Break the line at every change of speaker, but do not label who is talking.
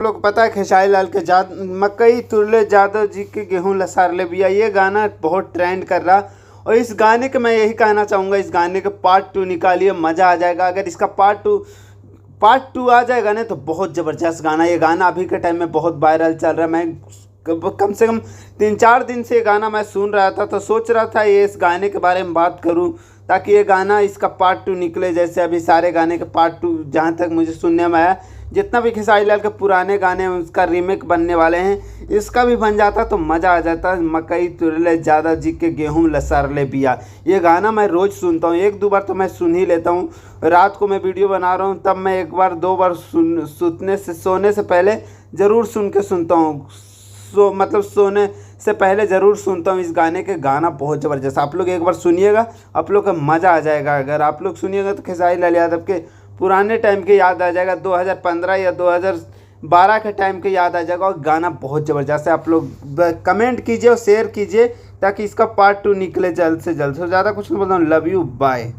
लोग को पता है खेसारी लाल के मकई तुरले यादव जी के गेहूं लसार ले बिया, ये गाना बहुत ट्रेंड कर रहा। और इस गाने के मैं यही कहना चाहूँगा, इस गाने का पार्ट 2 निकालिए, मज़ा आ जाएगा। अगर इसका पार्ट टू आ जाएगा ना तो बहुत ज़बरदस्त गाना। ये गाना अभी के टाइम में बहुत वायरल चल रहा है। मैं कम से कम 3-4 दिन से ये गाना मैं सुन रहा था, तो सोच रहा था ये इस गाने के बारे में बात करूं, ताकि ये गाना इसका पार्ट 2 निकले। जैसे अभी सारे गाने के पार्ट 2 जहां तक मुझे सुनने में आया, जितना भी खेसारी लाल के पुराने गाने हैं उसका रीमेक बनने वाले हैं, इसका भी बन जाता तो मज़ा आ जाता। मकई तुरले यादव जी के गेहूँ लसार ले बिया, ये गाना मैं रोज़ सुनता हूँ, 1-2 बार तो मैं सुन ही लेता हूँ। रात को मैं वीडियो बना रहा हूँ तब मैं 1-2 बार सोने से पहले ज़रूर सुन के सुनता हूँ। मतलब सोने से पहले ज़रूर सुनता हूँ इस गाने के। गाना बहुत ज़बरदस्त, आप लोग एक बार सुनिएगा, आप लोग का मज़ा आ जाएगा। अगर आप लोग सुनिएगा तो खेसारी लाल यादव के पुराने टाइम के याद आ जाएगा, 2015 या 2012 के टाइम के याद आ जाएगा। और गाना बहुत ज़बरदस्त है। आप लोग कमेंट कीजिए और शेयर कीजिए ताकि इसका पार्ट 2 निकले जल्द से जल्द। ज़्यादा कुछ नहीं बोलता हूँ, लव यू, बाय।